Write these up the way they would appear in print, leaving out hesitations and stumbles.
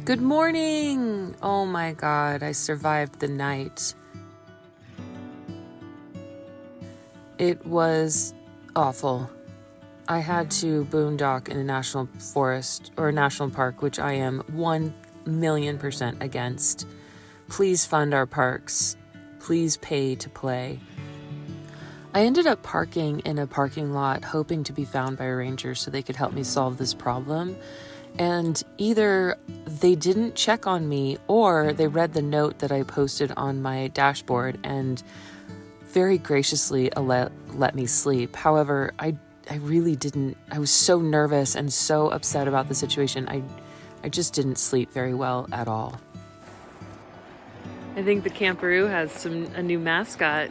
Good morning! Oh my God, I survived the night. It was awful. I had to boondock in a national forest or a national park, which I am 1,000,000% against. Please fund our parks. Please pay to play. I ended up parking in a parking lot, hoping to be found by a ranger so they could help me solve this problem. And either they didn't check on me or they read the note that I posted on my dashboard and very graciously let me sleep. However, I really didn't. I was so nervous and so upset about the situation. I just didn't sleep very well at all. I think the camperoo has a new mascot.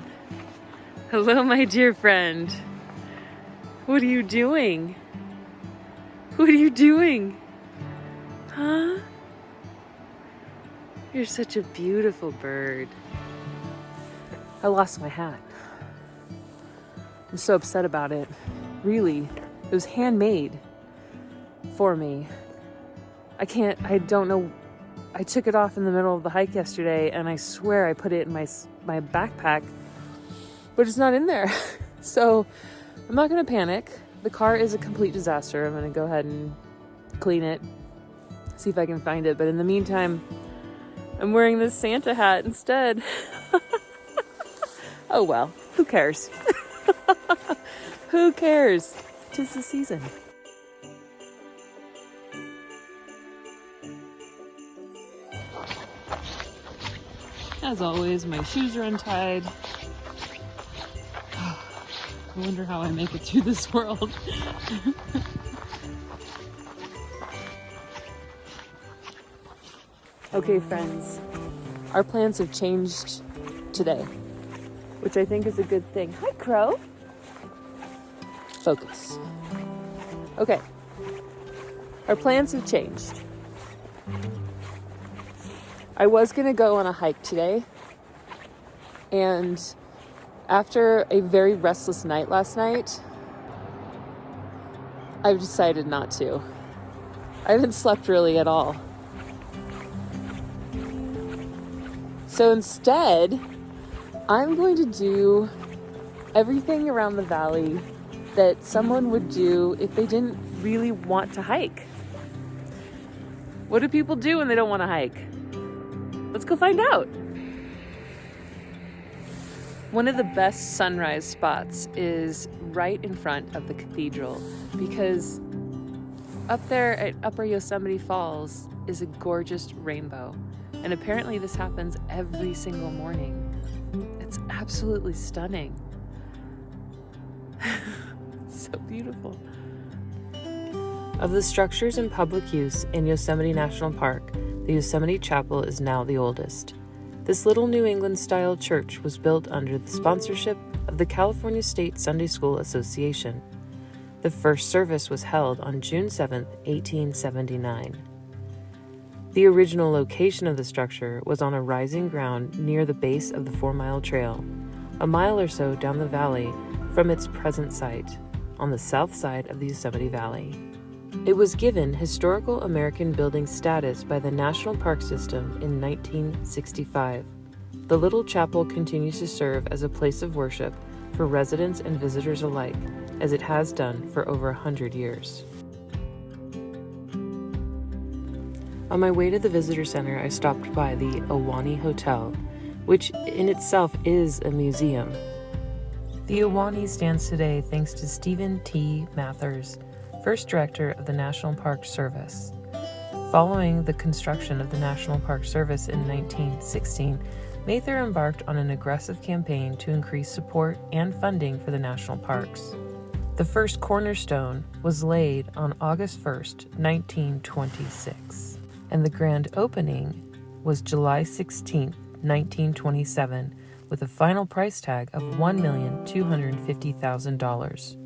Hello, my dear friend. What are you doing? What are you doing? Huh? You're such a beautiful bird. I lost my hat. I'm so upset about it. Really, it was handmade for me. I don't know. I took it off in the middle of the hike yesterday and I swear I put it in my backpack, but it's not in there. So I'm not gonna panic. The car is a complete disaster. I'm gonna go ahead and clean it, see if I can find it. But in the meantime, I'm wearing this Santa hat instead. Oh well, who cares? Who cares? 'Tis the season. As always, my shoes are untied. I wonder how I make it through this world. Okay, friends, our plans have changed today, which I think is a good thing. Hi, Crow. Focus. Okay, our plans have changed. I was gonna go on a hike today, and after a very restless night last night, I've decided not to. I haven't slept really at all. So instead, I'm going to do everything around the valley that someone would do if they didn't really want to hike. What do people do when they don't want to hike? Let's go find out. One of the best sunrise spots is right in front of the cathedral, because up there at Upper Yosemite Falls is a gorgeous rainbow. And apparently this happens every single morning. It's absolutely stunning. So beautiful. Of the structures in public use in Yosemite National Park, the Yosemite Chapel is now the oldest. This little New England-style church was built under the sponsorship of the California State Sunday School Association. The first service was held on June 7, 1879. The original location of the structure was on a rising ground near the base of the 4-mile trail, a mile or so down the valley from its present site, on the south side of the Yosemite Valley. It was given historical American building status by the National Park System in 1965. The little chapel continues to serve as a place of worship for residents and visitors alike, as it has done for over 100 years. On my way to the visitor center, I stopped by the Owani Hotel, which in itself is a museum. The Iwani stands today thanks to Stephen T. Mathers, first director of the National Park Service. Following the construction of the National Park Service in 1916, Mather embarked on an aggressive campaign to increase support and funding for the national parks. The first cornerstone was laid on August 1st, 1926, and the grand opening was July 16th, 1927, with a final price tag of $1,250,000.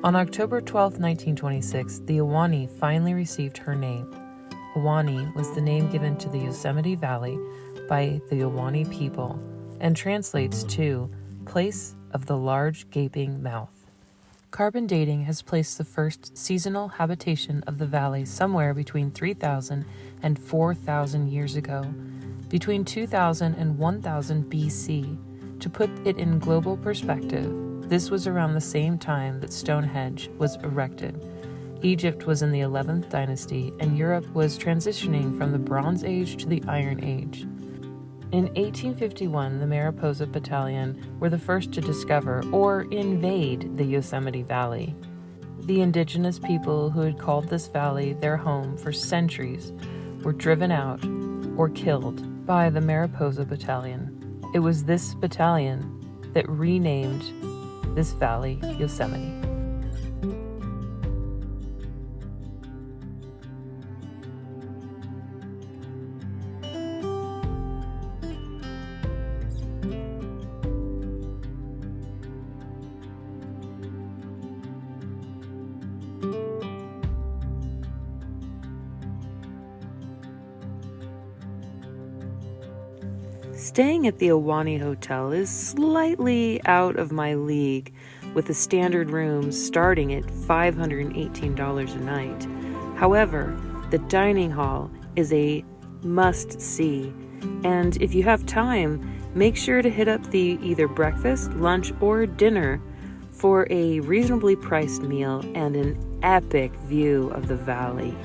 On October 12, 1926, the Iwani finally received her name. Iwani was the name given to the Yosemite Valley by the Owani people and translates to place of the large gaping mouth. Carbon dating has placed the first seasonal habitation of the valley somewhere between 3,000 and 4,000 years ago, between 2000 and 1000 BC. To put it in global perspective, this was around the same time that Stonehenge was erected. Egypt was in the 11th dynasty, and Europe was transitioning from the Bronze Age to the Iron Age. In 1851, the Mariposa Battalion were the first to discover or invade the Yosemite Valley. The indigenous people who had called this valley their home for centuries were driven out or killed by the Mariposa Battalion. It was this battalion that renamed this valley Yosemite. Staying at the Owani Hotel is slightly out of my league, with the standard rooms starting at $518 a night. However, the dining hall is a must-see, and if you have time, make sure to hit up the either breakfast, lunch, or dinner for a reasonably priced meal and an epic view of the valley.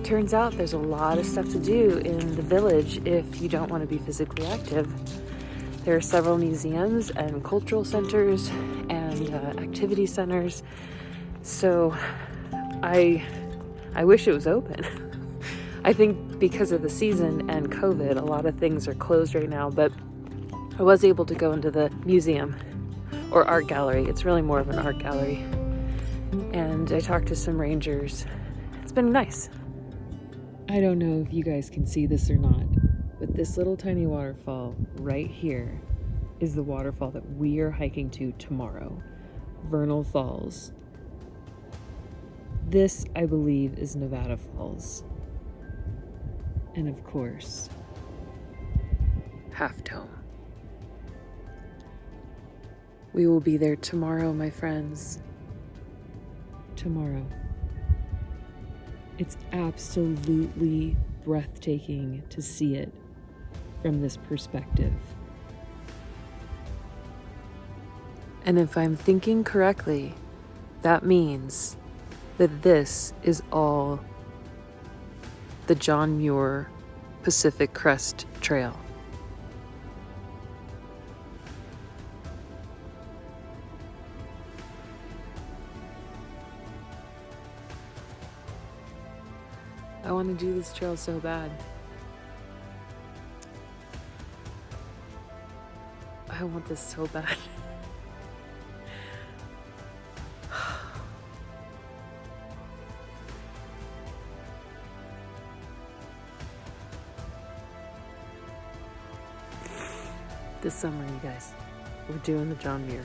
Turns out there's a lot of stuff to do in the village if you don't want to be physically active. There are several museums and cultural centers and activity centers. So I wish it was open. I think because of the season and COVID, a lot of things are closed right now, but I was able to go into the museum or art gallery. It's really more of an art gallery. And I talked to some rangers. It's been nice. I don't know if you guys can see this or not, but this little tiny waterfall right here is the waterfall that we are hiking to tomorrow, Vernal Falls. This, I believe, is Nevada Falls. And of course, Half Dome. We will be there tomorrow, my friends. Tomorrow. It's absolutely breathtaking to see it from this perspective. And if I'm thinking correctly, that means that this is all the John Muir Pacific Crest Trail. I want to do this trail so bad. I want this so bad. This summer, you guys, we're doing the John Muir.